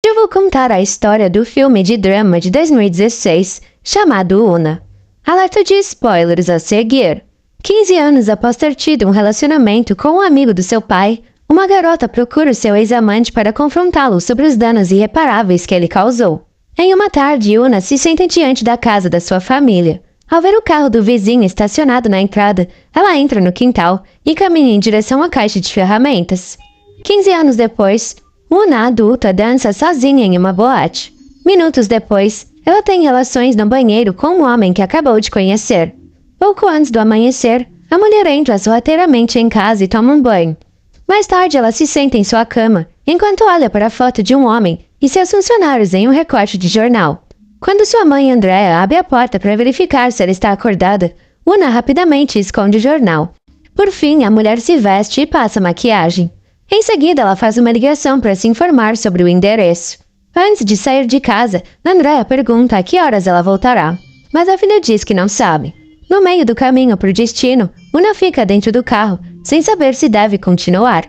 eu vou contar a história do filme de drama de 2016, chamado Una. Alerta de spoilers a seguir. 15 anos após ter tido um relacionamento com um amigo do seu pai, uma garota procura o seu ex-amante para confrontá-lo sobre os danos irreparáveis que ele causou. Em uma tarde, Una se senta diante da casa da sua família. Ao ver o carro do vizinho estacionado na entrada, ela entra no quintal e caminha em direção à caixa de ferramentas. 15 anos depois, Una adulta dança sozinha em uma boate. Minutos depois, ela tem relações no banheiro com um homem que acabou de conhecer. Pouco antes do amanhecer, a mulher entra sorrateiramente em casa e toma um banho. Mais tarde, ela se senta em sua cama, enquanto olha para a foto de um homem e seus funcionários em um recorte de jornal. Quando sua mãe Andrea abre a porta para verificar se ela está acordada, Una rapidamente esconde o jornal. Por fim, a mulher se veste e passa maquiagem. Em seguida, ela faz uma ligação para se informar sobre o endereço. Antes de sair de casa, Andrea pergunta a que horas ela voltará, mas a filha diz que não sabe. No meio do caminho para o destino, Una fica dentro do carro, sem saber se deve continuar.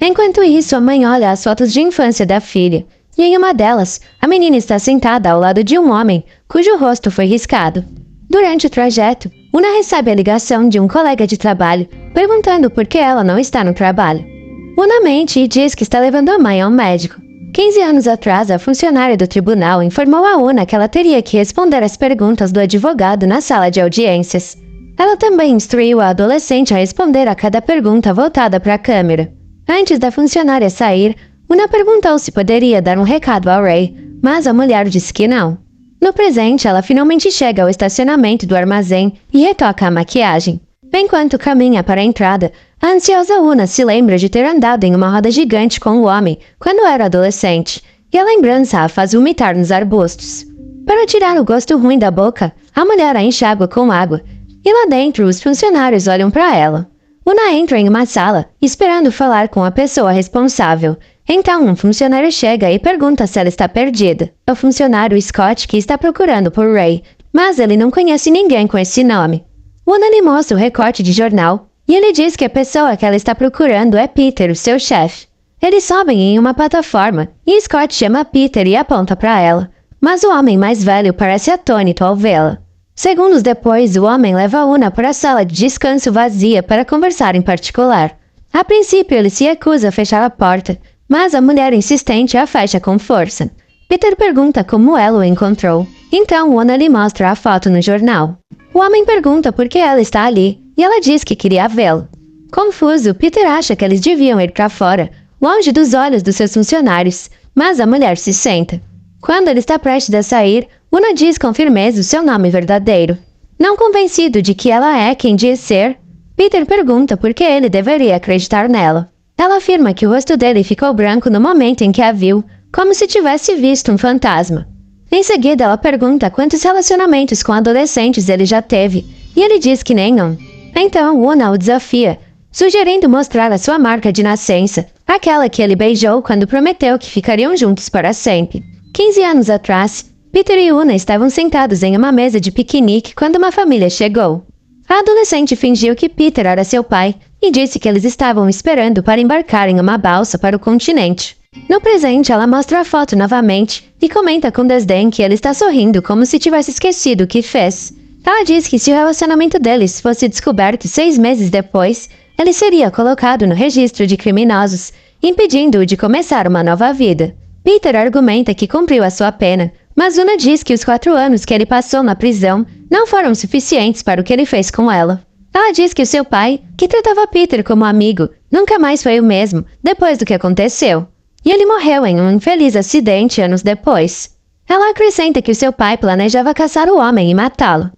Enquanto isso, a mãe olha as fotos de infância da filha, e em uma delas, a menina está sentada ao lado de um homem, cujo rosto foi riscado. Durante o trajeto, Una recebe a ligação de um colega de trabalho, perguntando por que ela não está no trabalho. Una mente e diz que está levando a mãe ao médico. 15 anos atrás, a funcionária do tribunal informou a Una que ela teria que responder às perguntas do advogado na sala de audiências. Ela também instruiu a adolescente a responder a cada pergunta voltada para a câmera. Antes da funcionária sair, Una perguntou se poderia dar um recado ao Ray, mas a mulher disse que não. No presente, ela finalmente chega ao estacionamento do armazém e retoca a maquiagem. Enquanto caminha para a entrada, a ansiosa Una se lembra de ter andado em uma roda gigante com o homem quando era adolescente, e a lembrança a faz vomitar nos arbustos. Para tirar o gosto ruim da boca, a mulher a enxágua com água, e lá dentro os funcionários olham para ela. Una entra em uma sala, esperando falar com a pessoa responsável. Então um funcionário chega e pergunta se ela está perdida. É o funcionário Scott que está procurando por Ray, mas ele não conhece ninguém com esse nome. Una lhe mostra o recorte de jornal, e ele diz que a pessoa que ela está procurando é Peter, o seu chefe. Eles sobem em uma plataforma, e Scott chama Peter e aponta para ela, mas o homem mais velho parece atônito ao vê-la. Segundos depois, o homem leva Una para a sala de descanso vazia para conversar em particular. A princípio, ele se recusa a fechar a porta, mas a mulher insistente a fecha com força. Peter pergunta como ela o encontrou, então Una lhe mostra a foto no jornal. O homem pergunta por que ela está ali, e ela diz que queria vê-lo. Confuso, Peter acha que eles deviam ir para fora, longe dos olhos dos seus funcionários, mas a mulher se senta. Quando ele está prestes a sair, Una diz com firmeza o seu nome verdadeiro. Não convencido de que ela é quem diz ser, Peter pergunta por que ele deveria acreditar nela. Ela afirma que o rosto dele ficou branco no momento em que a viu, como se tivesse visto um fantasma. Em seguida, ela pergunta quantos relacionamentos com adolescentes ele já teve, e ele diz que nenhum. Então, Una o desafia, sugerindo mostrar a sua marca de nascença, aquela que ele beijou quando prometeu que ficariam juntos para sempre. 15 anos atrás, Peter e Una estavam sentados em uma mesa de piquenique quando uma família chegou. A adolescente fingiu que Peter era seu pai e disse que eles estavam esperando para embarcar em uma balsa para o continente. No presente, ela mostra a foto novamente e comenta com desdém que ele está sorrindo como se tivesse esquecido o que fez. Ela diz que se o relacionamento deles fosse descoberto 6 meses depois, ele seria colocado no registro de criminosos, impedindo-o de começar uma nova vida. Peter argumenta que cumpriu a sua pena, mas Una diz que os 4 anos que ele passou na prisão não foram suficientes para o que ele fez com ela. Ela diz que o seu pai, que tratava Peter como amigo, nunca mais foi o mesmo depois do que aconteceu. E ele morreu em um infeliz acidente anos depois. Ela acrescenta que o seu pai planejava caçar o homem e matá-lo.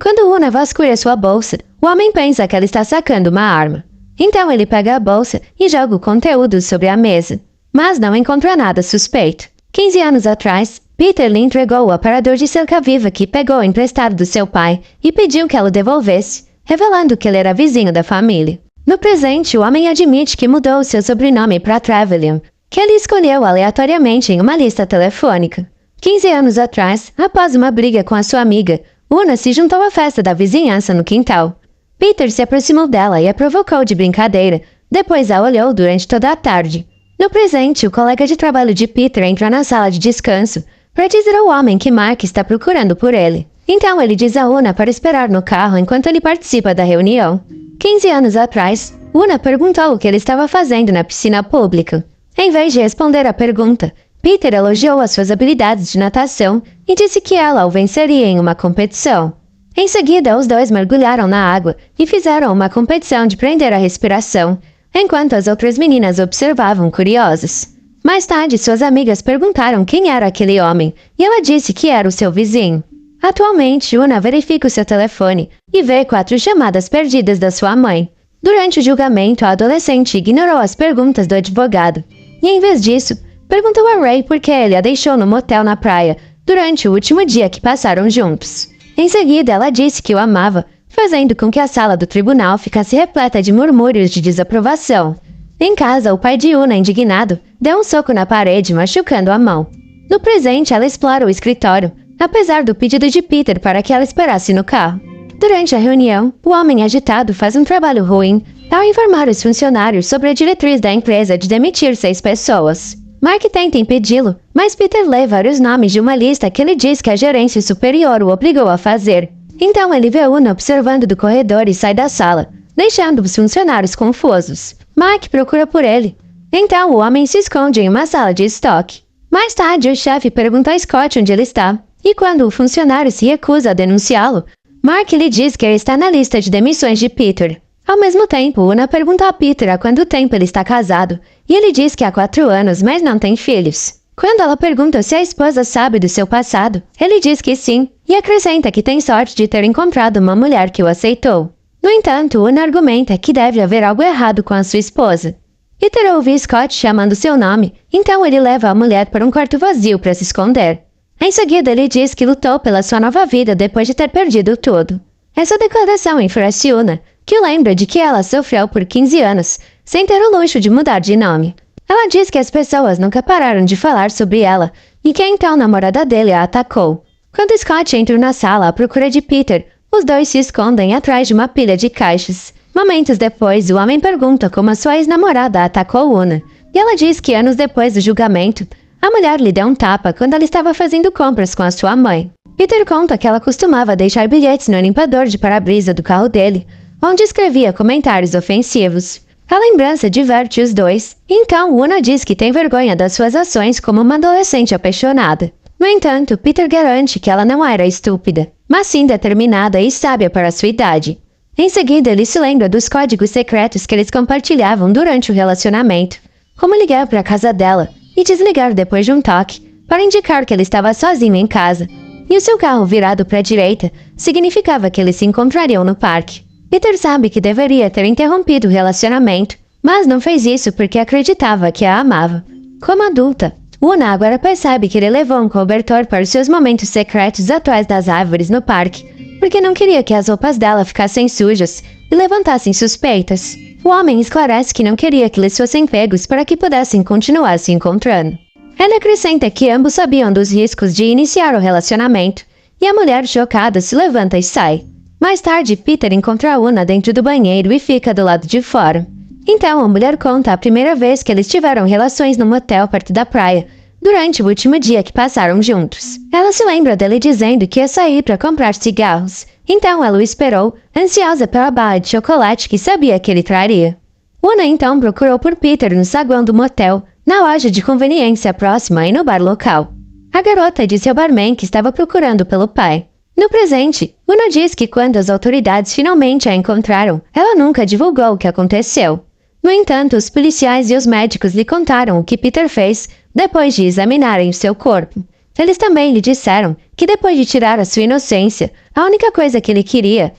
Quando Una vasculha sua bolsa, o homem pensa que ela está sacando uma arma. Então ele pega a bolsa e joga o conteúdo sobre a mesa, mas não encontra nada suspeito. 15 anos atrás, Peter lhe entregou o aparador de cerca-viva que pegou emprestado do seu pai e pediu que ela o devolvesse, revelando que ele era vizinho da família. No presente, o homem admite que mudou seu sobrenome para Trevelyan, que ele escolheu aleatoriamente em uma lista telefônica. 15 anos atrás, após uma briga com a sua amiga, Una se juntou à festa da vizinhança no quintal. Peter se aproximou dela e a provocou de brincadeira, depois a olhou durante toda a tarde. No presente, o colega de trabalho de Peter entra na sala de descanso para dizer ao homem que Mark está procurando por ele. Então ele diz a Una para esperar no carro enquanto ele participa da reunião. 15 anos atrás, Una perguntou o que ele estava fazendo na piscina pública. Em vez de responder à pergunta, Peter elogiou as suas habilidades de natação e disse que ela o venceria em uma competição. Em seguida, os dois mergulharam na água e fizeram uma competição de prender a respiração, enquanto as outras meninas observavam curiosas. Mais tarde, suas amigas perguntaram quem era aquele homem, e ela disse que era o seu vizinho. Atualmente, Una verifica o seu telefone e vê 4 chamadas perdidas da sua mãe. Durante o julgamento, a adolescente ignorou as perguntas do advogado, e em vez disso, perguntou a Ray por que ele a deixou no motel na praia durante o último dia que passaram juntos. Em seguida, ela disse que o amava, fazendo com que a sala do tribunal ficasse repleta de murmúrios de desaprovação. Em casa, o pai de Una, indignado, deu um soco na parede, machucando a mão. No presente, ela explora o escritório, apesar do pedido de Peter para que ela esperasse no carro. Durante a reunião, o homem agitado faz um trabalho ruim ao informar os funcionários sobre a diretriz da empresa de demitir 6 pessoas. Mark tenta impedi-lo, mas Peter lê vários nomes de uma lista que ele diz que a gerência superior o obrigou a fazer. Então ele vê Una observando do corredor e sai da sala, deixando os funcionários confusos. Mark procura por ele. Então o homem se esconde em uma sala de estoque. Mais tarde, o chefe pergunta a Scott onde ele está, e quando o funcionário se recusa a denunciá-lo, Mark lhe diz que ele está na lista de demissões de Peter. Ao mesmo tempo, Una pergunta a Peter há quanto tempo ele está casado, e ele diz que há 4 anos, mas não tem filhos. Quando ela pergunta se a esposa sabe do seu passado, ele diz que sim, e acrescenta que tem sorte de ter encontrado uma mulher que o aceitou. No entanto, Una argumenta que deve haver algo errado com a sua esposa. Peter ouve Scott chamando seu nome, então ele leva a mulher para um quarto vazio para se esconder. Em seguida, ele diz que lutou pela sua nova vida depois de ter perdido tudo. Essa declaração enfurece Una, que lembra de que ela sofreu por 15 anos, sem ter o luxo de mudar de nome. Ela diz que as pessoas nunca pararam de falar sobre ela, e que então a namorada dele a atacou. Quando Scott entra na sala à procura de Peter, os dois se escondem atrás de uma pilha de caixas. Momentos depois, o homem pergunta como a sua ex-namorada atacou Una, e ela diz que anos depois do julgamento, a mulher lhe deu um tapa quando ela estava fazendo compras com a sua mãe. Peter conta que ela costumava deixar bilhetes no limpador de para-brisa do carro dele, onde escrevia comentários ofensivos. A lembrança diverte os dois, então Una diz que tem vergonha das suas ações como uma adolescente apaixonada. No entanto, Peter garante que ela não era estúpida, mas sim determinada e sábia para sua idade. Em seguida, ele se lembra dos códigos secretos que eles compartilhavam durante o relacionamento, como ligar para a casa dela e desligar depois de um toque, para indicar que ele estava sozinho em casa, e o seu carro virado para a direita significava que eles se encontrariam no parque. Peter sabe que deveria ter interrompido o relacionamento, mas não fez isso porque acreditava que a amava. Como adulta, Una agora percebe que ele levou um cobertor para os seus momentos secretos atrás das árvores no parque, porque não queria que as roupas dela ficassem sujas e levantassem suspeitas. O homem esclarece que não queria que eles fossem pegos para que pudessem continuar se encontrando. Ele acrescenta que ambos sabiam dos riscos de iniciar o relacionamento, e a mulher chocada se levanta e sai. Mais tarde, Peter encontra a Una dentro do banheiro e fica do lado de fora. Então, a mulher conta a primeira vez que eles tiveram relações num motel perto da praia, durante o último dia que passaram juntos. Ela se lembra dele dizendo que ia sair para comprar cigarros. Então ela o esperou, ansiosa pela barra de chocolate que sabia que ele traria. Una então procurou por Peter no saguão do motel, na loja de conveniência próxima e no bar local. A garota disse ao barman que estava procurando pelo pai. No presente, Una diz que quando as autoridades finalmente a encontraram, ela nunca divulgou o que aconteceu. No entanto, os policiais e os médicos lhe contaram o que Peter fez depois de examinarem o seu corpo. Eles também lhe disseram que depois de tirar a sua inocência, a única coisa que ele queria,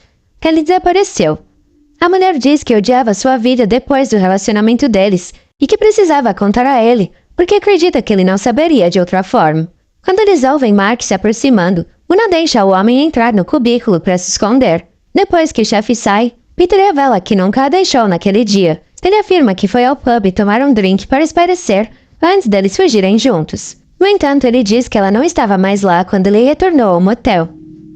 ele desapareceu. A mulher diz que odiava sua vida depois do relacionamento deles e que precisava contar a ele, porque acredita que ele não saberia de outra forma. Quando eles ouvem Mark se aproximando, Una deixa o homem entrar no cubículo para se esconder. Depois que o chefe sai, Peter revela que nunca a deixou naquele dia. Ele afirma que foi ao pub tomar um drink para espairecer antes deles fugirem juntos. No entanto, ele diz que ela não estava mais lá quando ele retornou ao motel.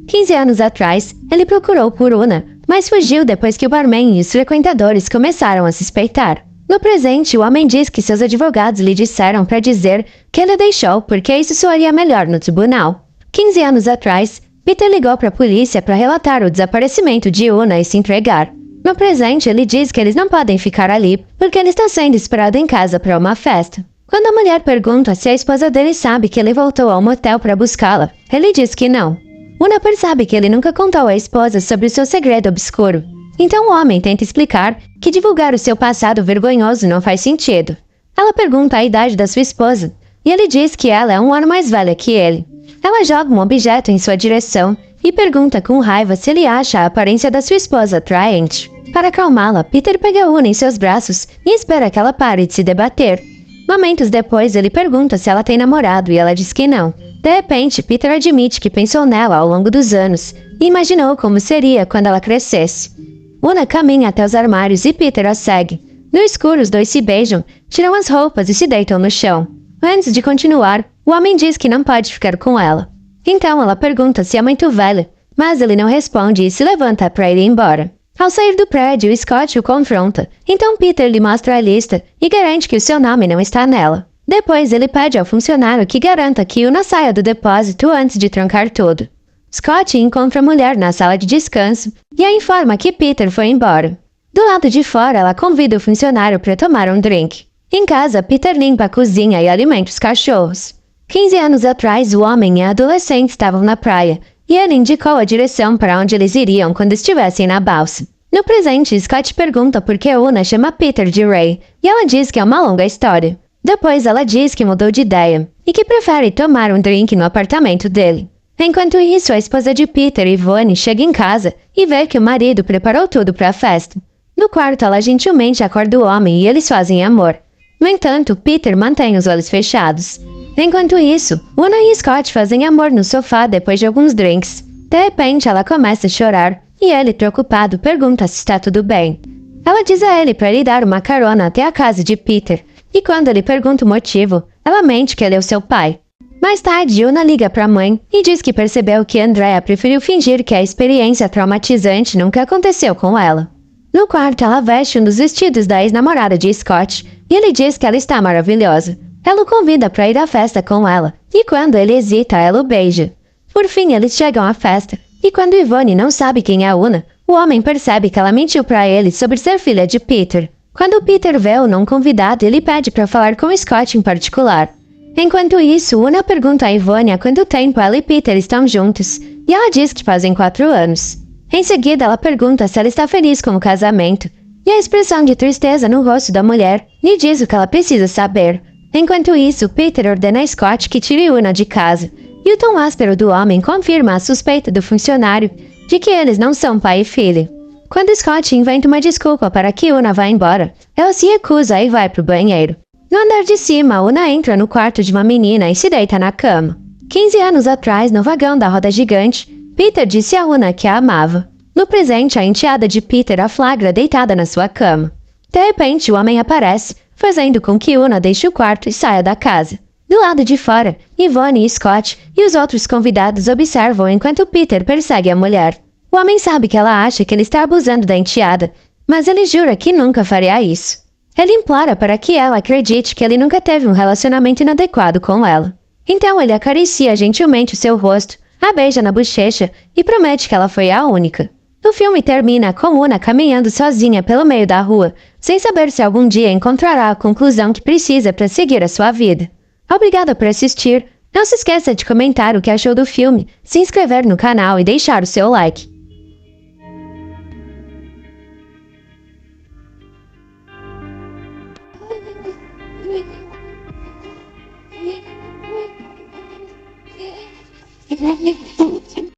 15 anos atrás, ele procurou por Una, mas fugiu depois que o barman e os frequentadores começaram a suspeitar. No presente, o homem diz que seus advogados lhe disseram para dizer que ele deixou porque isso soaria melhor no tribunal. 15 anos atrás, Peter ligou para a polícia para relatar o desaparecimento de Una e se entregar. No presente, ele diz que eles não podem ficar ali porque ele está sendo esperado em casa para uma festa. Quando a mulher pergunta se a esposa dele sabe que ele voltou ao motel para buscá-la, ele diz que não. Una percebe que ele nunca contou à esposa sobre o seu segredo obscuro. Então o homem tenta explicar que divulgar o seu passado vergonhoso não faz sentido. Ela pergunta a idade da sua esposa, e ele diz que ela é um ano mais velha que ele. Ela joga um objeto em sua direção e pergunta com raiva se ele acha a aparência da sua esposa atraente. Para acalmá-la, Peter pega Una em seus braços e espera que ela pare de se debater. Momentos depois, ele pergunta se ela tem namorado e ela diz que não. De repente, Peter admite que pensou nela ao longo dos anos e imaginou como seria quando ela crescesse. Una caminha até os armários e Peter a segue. No escuro, os dois se beijam, tiram as roupas e se deitam no chão. Antes de continuar, o homem diz que não pode ficar com ela. Então ela pergunta se é muito velha, mas ele não responde e se levanta para ir embora. Ao sair do prédio, Scott o confronta. Então Peter lhe mostra a lista e garante que o seu nome não está nela. Depois ele pede ao funcionário que garanta que Una saia do depósito antes de trancar tudo. Scott encontra a mulher na sala de descanso e a informa que Peter foi embora. Do lado de fora, ela convida o funcionário para tomar um drink. Em casa, Peter limpa a cozinha e alimenta os cachorros. 15 anos atrás, o homem e a adolescente estavam na praia e ele indicou a direção para onde eles iriam quando estivessem na balsa. No presente, Scott pergunta por que Una chama Peter de Ray e ela diz que é uma longa história. Depois ela diz que mudou de ideia e que prefere tomar um drink no apartamento dele. Enquanto isso, a esposa de Peter, Yvonne, chega em casa e vê que o marido preparou tudo para a festa. No quarto, ela gentilmente acorda o homem e eles fazem amor. No entanto, Peter mantém os olhos fechados. Enquanto isso, Una e Scott fazem amor no sofá depois de alguns drinks. De repente, ela começa a chorar e ele, preocupado, pergunta se está tudo bem. Ela diz a ele para lhe dar uma carona até a casa de Peter, e quando ele pergunta o motivo, ela mente que ele é o seu pai. Mais tarde, Una liga para a mãe e diz que percebeu que Andrea preferiu fingir que a experiência traumatizante nunca aconteceu com ela. No quarto, ela veste um dos vestidos da ex-namorada de Scott e ele diz que ela está maravilhosa. Ela o convida para ir à festa com ela e quando ele hesita, ela o beija. Por fim, eles chegam à festa e quando Yvonne não sabe quem é Una, o homem percebe que ela mentiu para ele sobre ser filha de Peter. Quando Peter vê o não convidado, ele pede para falar com Scott em particular. Enquanto isso, Una pergunta a Yvonne há quanto tempo ela e Peter estão juntos, e ela diz que fazem 4 anos. Em seguida, ela pergunta se ela está feliz com o casamento, e a expressão de tristeza no rosto da mulher lhe diz o que ela precisa saber. Enquanto isso, Peter ordena a Scott que tire Una de casa, e o tom áspero do homem confirma a suspeita do funcionário de que eles não são pai e filho. Quando Scott inventa uma desculpa para que Una vá embora, ela se recusa e vai para o banheiro. No andar de cima, Una entra no quarto de uma menina e se deita na cama. 15 anos atrás, no vagão da roda gigante, Peter disse a Una que a amava. No presente, a enteada de Peter a flagra deitada na sua cama. De repente, o homem aparece, fazendo com que Una deixe o quarto e saia da casa. Do lado de fora, Yvonne e Scott e os outros convidados observam enquanto Peter persegue a mulher. O homem sabe que ela acha que ele está abusando da enteada, mas ele jura que nunca faria isso. Ele implora para que ela acredite que ele nunca teve um relacionamento inadequado com ela. Então ele acaricia gentilmente o seu rosto, a beija na bochecha e promete que ela foi a única. O filme termina com Una caminhando sozinha pelo meio da rua, sem saber se algum dia encontrará a conclusão que precisa para seguir a sua vida. Obrigada por assistir. Não se esqueça de comentar o que achou do filme, se inscrever no canal e deixar o seu like.